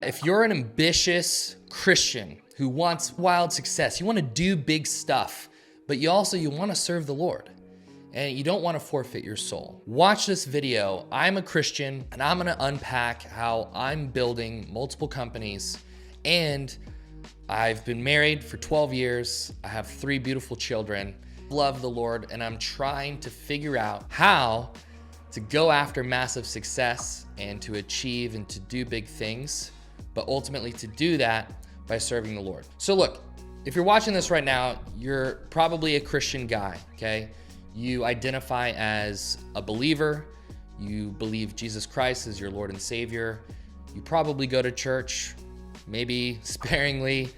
If you're an ambitious Christian who wants wild success, you want to do big stuff, but you want to serve the Lord and you don't want to forfeit your soul, watch this video. I'm a Christian and I'm going to unpack how I'm building multiple companies, and I've been married for 12 years. I have 3 beautiful children, love the Lord, and I'm trying to figure out how to go after massive success and to achieve and to do big things, but ultimately to do that by serving the Lord. So look, if you're watching this right now, you're probably a Christian guy, okay? You identify as a believer. You believe Jesus Christ is your Lord and Savior. You probably go to church, maybe sparingly.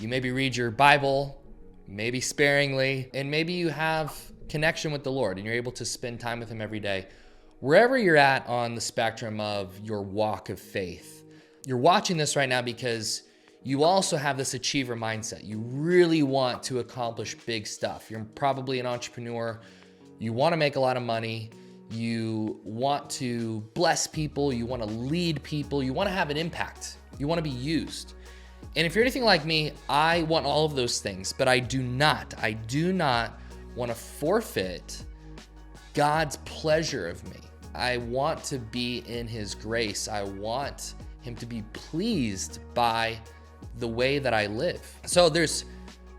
You maybe read your Bible, maybe sparingly, and maybe you have connection with the Lord and you're able to spend time with Him every day. Wherever you're at on the spectrum of your walk of faith, you're watching this right now because you also have this achiever mindset. You really want to accomplish big stuff. You're probably an entrepreneur. You want to make a lot of money. You want to bless people. You want to lead people. You want to have an impact. You want to be used. And if you're anything like me, I want all of those things, but I do not want to forfeit God's pleasure of me. I want to be in His grace. I want Him to be pleased by the way that I live. So there's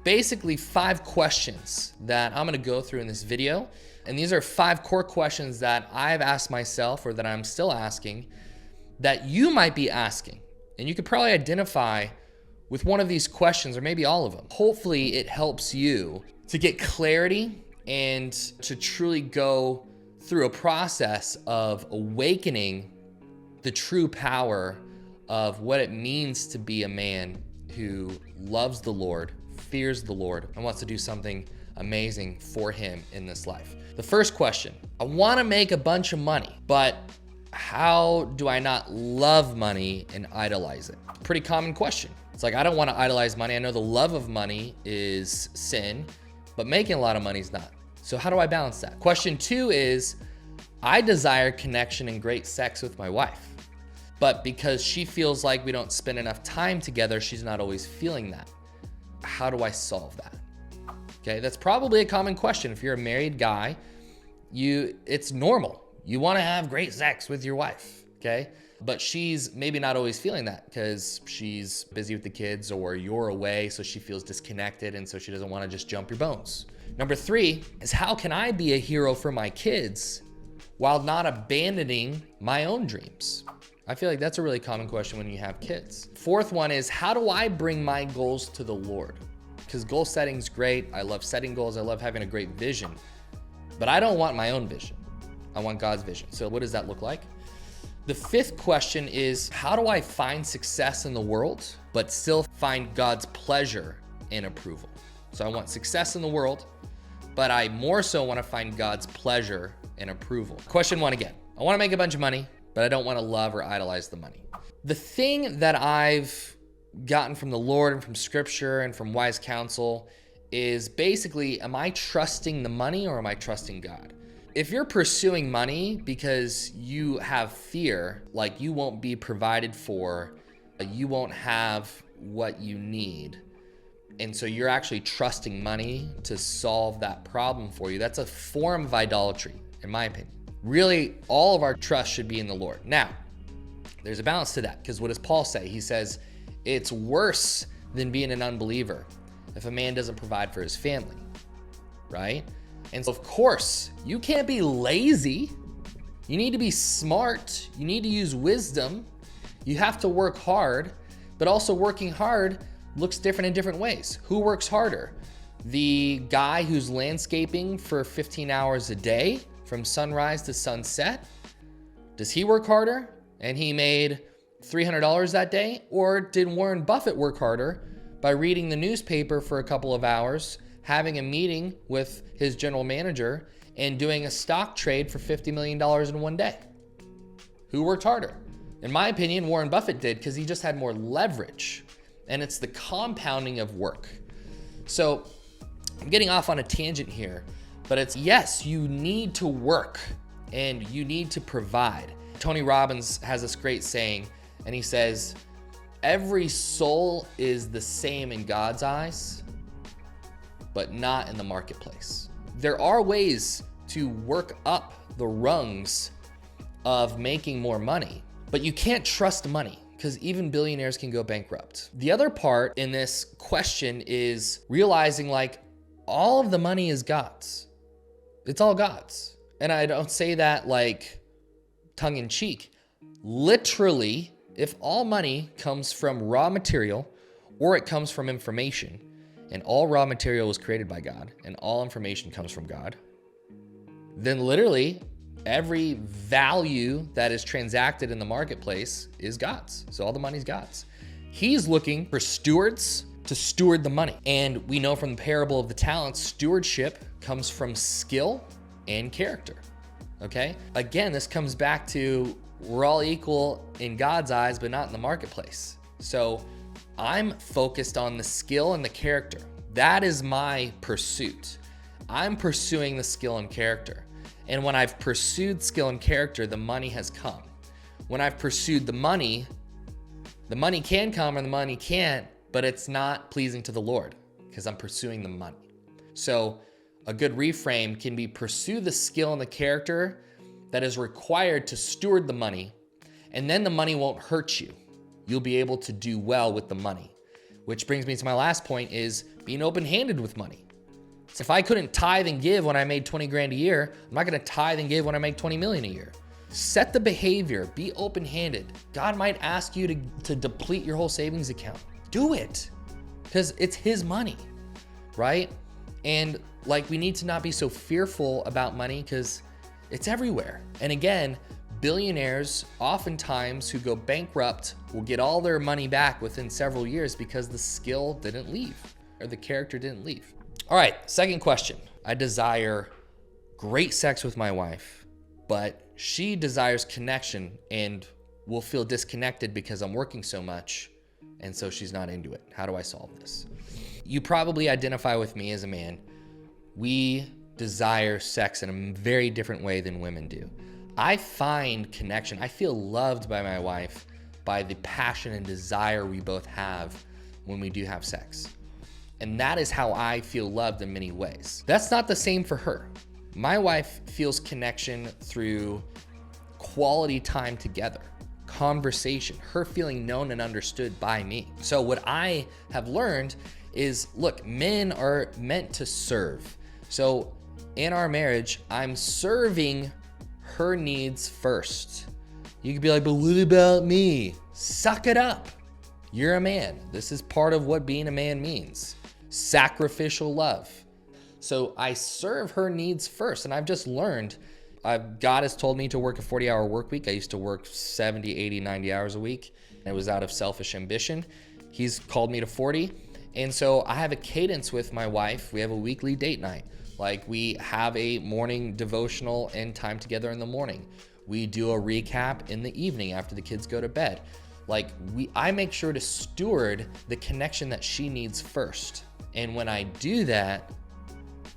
basically 5 questions that I'm gonna go through in this video. And these are 5 core questions that I've asked myself, or that I'm still asking, that you might be asking. And you could probably identify with one of these questions, or maybe all of them. Hopefully it helps you to get clarity and to truly go through a process of awakening the true power of what it means to be a man who loves the Lord, fears the Lord, and wants to do something amazing for Him in this life. The first question: I want to make a bunch of money, but how do I not love money and idolize it? Pretty common question. It's like, I don't want to idolize money. I know the love of money is sin, but making a lot of money is not. So how do I balance that? Question 2 is, I desire connection and great sex with my wife, but because she feels like we don't spend enough time together, she's not always feeling that. How do I solve that? Okay, that's probably a common question. If you're a married guy, it's normal. You want to have great sex with your wife, okay? But she's maybe not always feeling that because she's busy with the kids, or you're away, so she feels disconnected, and so she doesn't want to just jump your bones. Number 3 is, how can I be a hero for my kids while not abandoning my own dreams? I feel like that's a really common question when you have kids. 4th one is, how do I bring my goals to the Lord? Because goal setting is great. I love setting goals. I love having a great vision, but I don't want my own vision. I want God's vision. So what does that look like? The 5th question is, how do I find success in the world, but still find God's pleasure and approval? So I want success in the world, but I more so want to find God's pleasure and approval. Question 1 again. I want to make a bunch of money, but I don't want to love or idolize the money. The thing that I've gotten from the Lord and from Scripture and from wise counsel is basically, am I trusting the money or am I trusting God? If you're pursuing money because you have fear, like you won't be provided for, you won't have what you need, and so you're actually trusting money to solve that problem for you, that's a form of idolatry, in my opinion. Really, all of our trust should be in the Lord. Now, there's a balance to that, because what does Paul say? He says, it's worse than being an unbeliever if a man doesn't provide for his family, right? And so, of course, you can't be lazy. You need to be smart. You need to use wisdom. You have to work hard, but also working hard looks different in different ways. Who works harder? The guy who's landscaping for 15 hours a day from sunrise to sunset? Does he work harder and he made $300 that day? Or did Warren Buffett work harder by reading the newspaper for a couple of hours, having a meeting with his general manager, and doing a stock trade for $50 million in one day? Who worked harder? In my opinion, Warren Buffett did, because he just had more leverage. And it's the compounding of work. So I'm getting off on a tangent here, but it's, yes, you need to work and you need to provide. Tony Robbins has this great saying, and he says, Every soul is the same in God's eyes, but not in the marketplace. There are ways to work up the rungs of making more money, but you can't trust money because even billionaires can go bankrupt. The other part in this question is realizing like all of the money is God's. It's all God's. And I don't say that like tongue in cheek. Literally, if all money comes from raw material or it comes from information, and all raw material was created by God and all information comes from God, then literally every value that is transacted in the marketplace is God's. So all the money's God's. He's looking for stewards to steward the money. And we know from the parable of the talents, stewardship comes from skill and character. Okay? Again, this comes back to we're all equal in God's eyes, but not in the marketplace. So I'm focused on the skill and the character. That is my pursuit. I'm pursuing the skill and character. And when I've pursued skill and character, the money has come. When I've pursued the money can come or the money can't, but it's not pleasing to the Lord because I'm pursuing the money. So a good reframe can be pursue the skill and the character that is required to steward the money, and then the money won't hurt you. You'll be able to do well with the money, which brings me to my last point is being open-handed with money. So if I couldn't tithe and give when I made 20 grand a year, I'm not gonna tithe and give when I make 20 million a year. Set the behavior, be open-handed. God might ask you to deplete your whole savings account. Do it, because it's his money, right? And like we need to not be so fearful about money because it's everywhere. And again, billionaires oftentimes who go bankrupt will get all their money back within several years because the skill didn't leave or the character didn't leave. All right, second question. I desire great sex with my wife, but she desires connection and will feel disconnected because I'm working so much, and so she's not into it. How do I solve this? You probably identify with me as a man. We desire sex in a very different way than women do. I find connection. I feel loved by my wife by the passion and desire we both have when we do have sex. And that is how I feel loved in many ways. That's not the same for her. My wife feels connection through quality time together, conversation, her feeling known and understood by me. So what I have learned is, look, men are meant to serve. So in our marriage, I'm serving her needs first. You could be like, but what about me? Suck it up. You're a man. This is part of what being a man means. Sacrificial love. So I serve her needs first. And I've just learned, God has told me to work a 40-hour work week. I used to work 70, 80, 90 hours a week. And it was out of selfish ambition. He's called me to 40. And so I have a cadence with my wife. We have a weekly date night. Like we have a morning devotional and time together in the morning. We do a recap in the evening after the kids go to bed. Like I make sure to steward the connection that she needs first. And when I do that,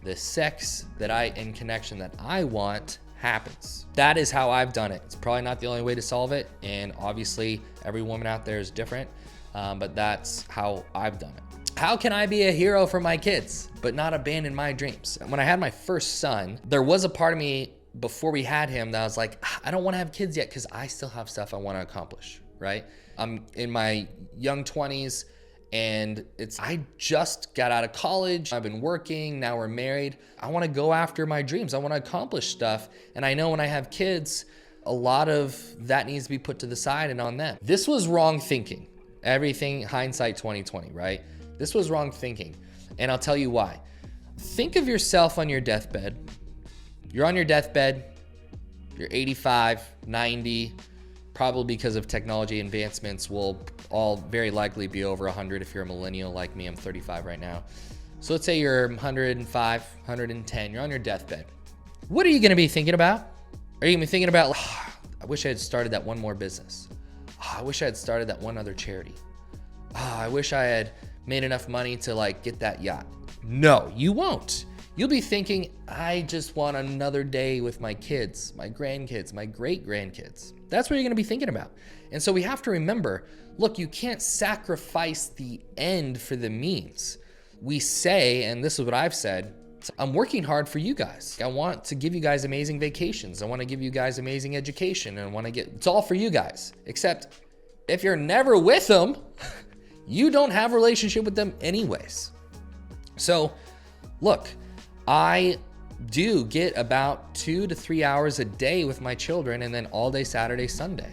the sex and connection that I want happens. That is how I've done it. It's probably not the only way to solve it. And obviously every woman out there is different, but that's how I've done it. How can I be a hero for my kids, but not abandon my dreams? When I had my first son, there was a part of me before we had him that I was like, I don't want to have kids yet because I still have stuff I want to accomplish, right? I'm in my young 20s and I just got out of college. I've been working, now we're married. I want to go after my dreams. I want to accomplish stuff. And I know when I have kids, a lot of that needs to be put to the side and on them. This was wrong thinking. Everything hindsight 2020, right? This was wrong thinking, and I'll tell you why. Think of yourself on your deathbed. You're on your deathbed, you're 85, 90, probably because of technology advancements, will all very likely be over 100 if you're a millennial like me. I'm 35 right now. So let's say you're 105, 110, you're on your deathbed. What are you gonna be thinking about? Are you gonna be thinking about, I wish I had started that one more business. I wish I had started that one other charity. I wish I had made enough money to like get that yacht. No, you won't. You'll be thinking, I just want another day with my kids, my grandkids, my great-grandkids. That's what you're gonna be thinking about. And so we have to remember, look, you can't sacrifice the end for the means. We say, and this is what I've said, I'm working hard for you guys. I want to give you guys amazing vacations. I want to give you guys amazing education, and I want to it's all for you guys. Except if you're never with them, you don't have a relationship with them anyways. So look, I do get about 2 to 3 hours a day with my children, and then all day Saturday, Sunday.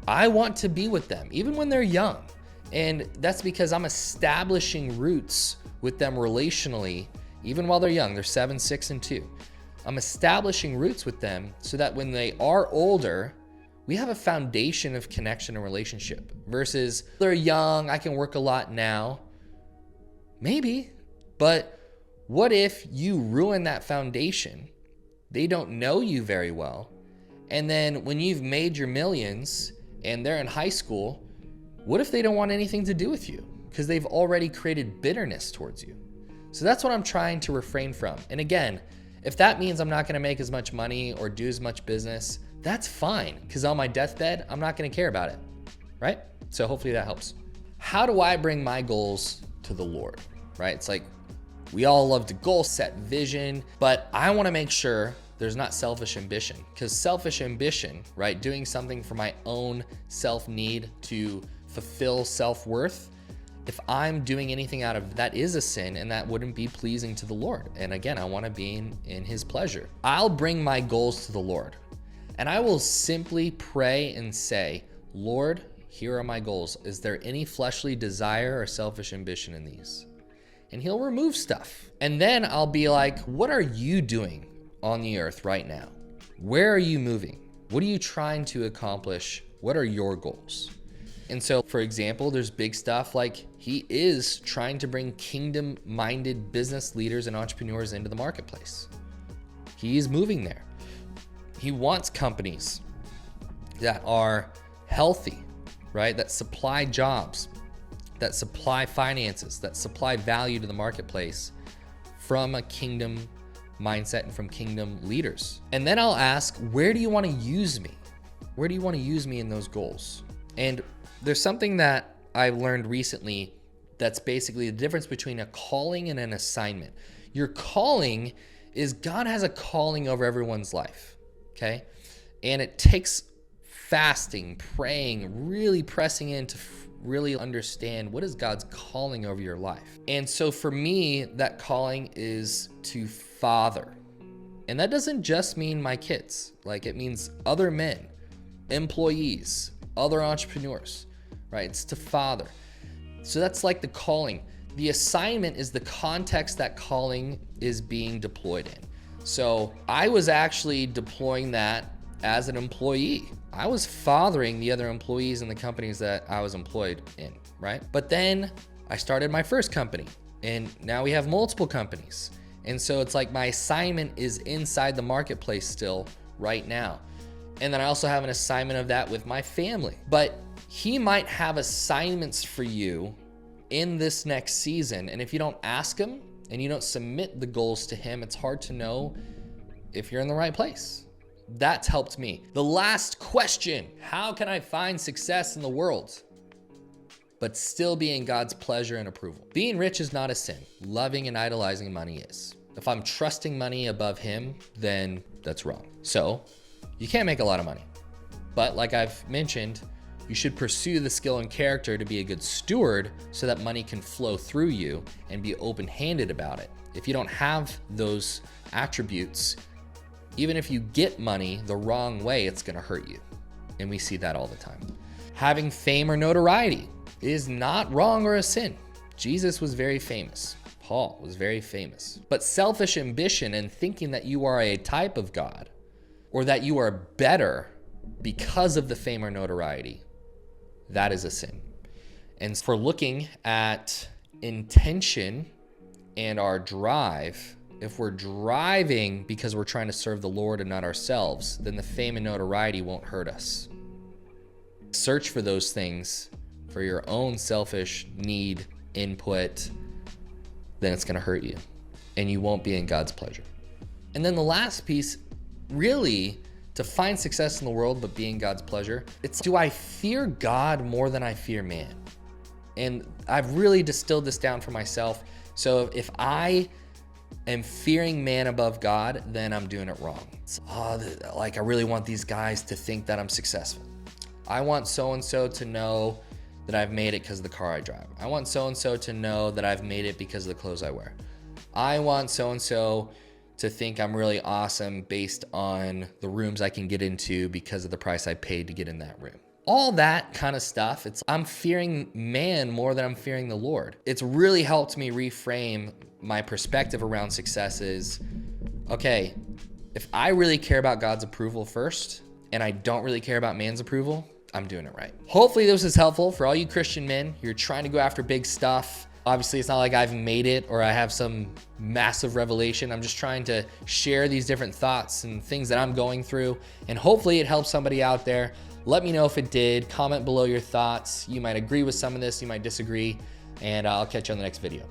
I want to be with them, even when they're young. And that's because I'm establishing roots with them relationally, even while they're young. They're 7, 6, and 2. I'm establishing roots with them so that when they are older, we have a foundation of connection and relationship. Versus they're young, I can work a lot now. Maybe, but what if you ruin that foundation? They don't know you very well. And then when you've made your millions and they're in high school, what if they don't want anything to do with you? Because they've already created bitterness towards you. So that's what I'm trying to refrain from. And again, if that means I'm not gonna make as much money or do as much business, that's fine. Because on my deathbed, I'm not gonna care about it, right? So hopefully that helps. How do I bring my goals to the Lord, right? It's like, we all love to goal set, vision, but I wanna make sure there's not selfish ambition. Because selfish ambition, right? Doing something for my own self-need to fulfill self-worth, if I'm doing anything out of that is a sin, and that wouldn't be pleasing to the Lord. And again, I wanna be in his pleasure. I'll bring my goals to the Lord, and I will simply pray and say, Lord, here are my goals. Is there any fleshly desire or selfish ambition in these? And he'll remove stuff. And then I'll be like, what are you doing on the earth right now? Where are you moving? What are you trying to accomplish? What are your goals? And so, for example, there's big stuff like he is trying to bring kingdom-minded business leaders and entrepreneurs into the marketplace. He is moving there. He wants companies that are healthy, right? That supply jobs, that supply finances, that supply value to the marketplace from a kingdom mindset and from kingdom leaders. And then I'll ask, where do you want to use me? Where do you want to use me in those goals? And there's something that I learned recently that's basically the difference between a calling and an assignment. Your calling is God has a calling over everyone's life, okay? And it takes fasting, praying, really pressing in to really understand what is God's calling over your life. And so for me, that calling is to father. And that doesn't just mean my kids. Like, it means other men, employees, other entrepreneurs, right? It's to father. So that's like the calling. The assignment is the context that calling is being deployed in. So I was actually deploying that as an employee. I was fathering the other employees in the companies that I was employed in, right? But then I started my first company, and now we have multiple companies. And so it's like my assignment is inside the marketplace still right now. And then I also have an assignment of that with my family. But he might have assignments for you in this next season. And if you don't ask him and you don't submit the goals to him, it's hard to know if you're in the right place. That's helped me. The last question, how can I find success in the world, but still be in God's pleasure and approval? Being rich is not a sin. Loving and idolizing money is. If I'm trusting money above him, then that's wrong. So you can't make a lot of money. But like I've mentioned, you should pursue the skill and character to be a good steward so that money can flow through you and be open-handed about it. If you don't have those attributes, even if you get money the wrong way, it's gonna hurt you. And we see that all the time. Having fame or notoriety is not wrong or a sin. Jesus was very famous. Paul was very famous. But selfish ambition and thinking that you are a type of God or that you are better because of the fame or notoriety, that is a sin. And for looking at intention and our drive, if we're driving because we're trying to serve the Lord and not ourselves, then the fame and notoriety won't hurt us. Search for those things for your own selfish need, input, then it's gonna hurt you. and you won't be in God's pleasure. And then the last piece, really, to find success in the world but be in God's pleasure, it's, do I fear God more than I fear man? And I've really distilled this down for myself. So if I am fearing man above God, then I'm doing it wrong. It's, like I really want these guys to think that I'm successful. I want so-and-so to know that I've made it because of the car I drive. I want so-and-so to know that I've made it because of the clothes I wear. I want so-and-so to think I'm really awesome based on the rooms I can get into because of the price I paid to get in that room. All that kind of stuff, I'm fearing man more than I'm fearing the Lord. It's really helped me reframe my perspective around success is, okay, if I really care about God's approval first and I don't really care about man's approval, I'm doing it right. Hopefully this is helpful for all you Christian men. You're trying to go after big stuff. Obviously, it's not like I've made it or I have some massive revelation. I'm just trying to share these different thoughts and things that I'm going through, and hopefully it helps somebody out there. Let me know if it did. Comment below your thoughts. You might agree with some of this, you might disagree, and I'll catch you on the next video.